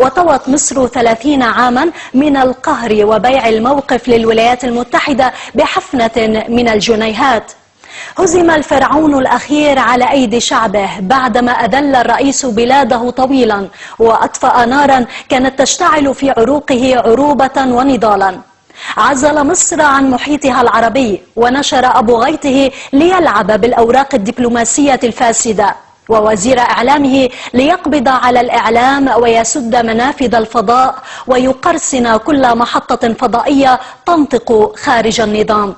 وطوت مصر 30 عاما من القهر وبيع الموقف للولايات المتحدة بحفنة من الجنيهات. هزم الفرعون الأخير على أيدي شعبه بعدما أذل الرئيس بلاده طويلا وأطفأ نارا كانت تشتعل في عروقه عروبة ونضالا. عزل مصر عن محيطها العربي ونشر أبو غيته ليلعب بالأوراق الدبلوماسية الفاسدة، ووزير إعلامه ليقبض على الإعلام ويسد منافذ الفضاء ويقرصن كل محطة فضائية تنطق خارج النظام.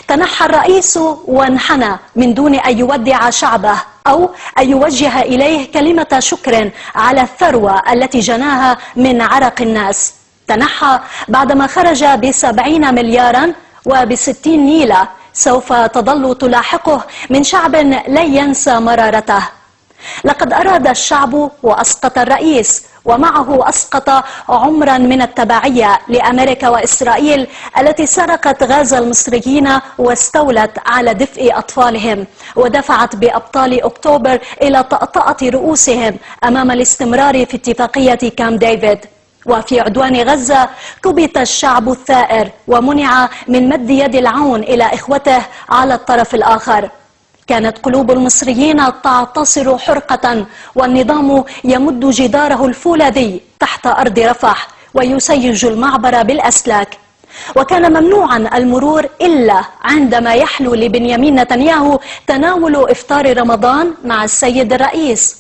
تنحى الرئيس وانحنى من دون أن يودع شعبه أو أن يوجه إليه كلمة شكر على الثروة التي جناها من عرق الناس. تنحى بعدما خرج ب70 مليارا وب60 نيلة سوف تظل تلاحقه من شعب لن ينسى مرارته. لقد أراد الشعب وأسقط الرئيس، ومعه أسقط عمرا من التبعية لأمريكا وإسرائيل التي سرقت غاز المصريين واستولت على دفء أطفالهم، ودفعت بأبطال أكتوبر إلى طأطأة رؤوسهم أمام الاستمرار في اتفاقية كامب ديفيد. وفي عدوان غزة كبت الشعب الثائر ومنع من مد يد العون إلى إخوته على الطرف الآخر. كانت قلوب المصريين تعتصر حرقة والنظام يمد جداره الفولاذي تحت أرض رفح ويسيج المعبر بالأسلاك. وكان ممنوعا المرور إلا عندما يحلو لبنيامين نتنياهو تناول إفطار رمضان مع السيد الرئيس.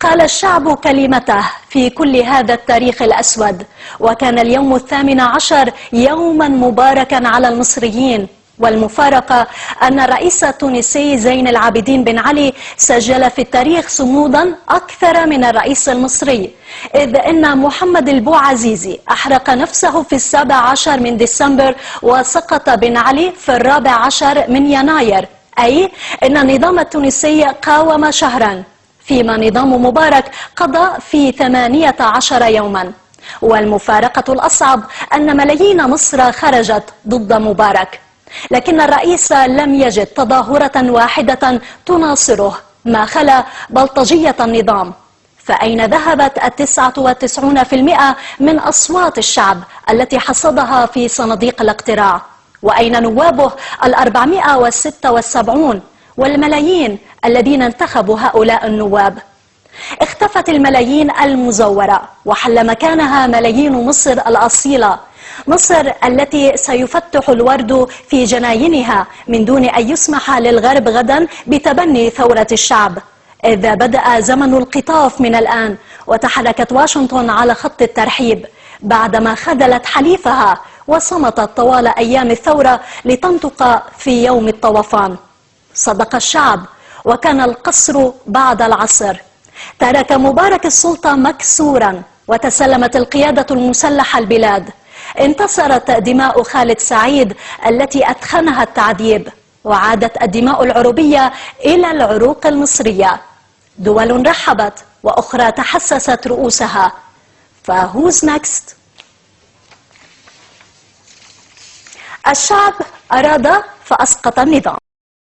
قال الشعب كلمته في كل هذا التاريخ الأسود، وكان اليوم 18 يوما مباركا على المصريين. والمفارقة أن الرئيس التونسي زين العابدين بن علي سجل في التاريخ صمودا أكثر من الرئيس المصري، إذ أن محمد البوعزيزي أحرق نفسه في 17 من ديسمبر وسقط بن علي في 14 من يناير، أي أن النظام التونسي قاوم شهرا، فيما نظام مبارك قضى في 18 يوما. والمفارقة الأصعب أن ملايين مصر خرجت ضد مبارك، لكن الرئيس لم يجد تظاهرة واحدة تناصره ما خلا بلطجية النظام. فأين ذهبت 99% من أصوات الشعب التي حصدها في صناديق الاقتراع؟ وأين نوابه 476 والملايين الذين انتخبوا هؤلاء النواب؟ اختفت الملايين المزورة وحل مكانها ملايين مصر الأصيلة، مصر التي سيفتح الورد في جناينها من دون أن يسمح للغرب غدا بتبني ثورة الشعب. إذا بدأ زمن القطاف من الآن، وتحركت واشنطن على خط الترحيب بعدما خذلت حليفها وصمتت طوال أيام الثورة لتنطق في يوم الطوفان. صدق الشعب وكان القصر بعد العصر. ترك مبارك السلطة مكسورا وتسلمت القيادة المسلحة البلاد. انتصرت دماء خالد سعيد التي أثخنها التعذيب، وعادت الدماء العربية إلى العروق المصرية. دول رحبت وأخرى تحسست رؤوسها. فهوز نكست؟ الشعب أراد فأسقط النظام.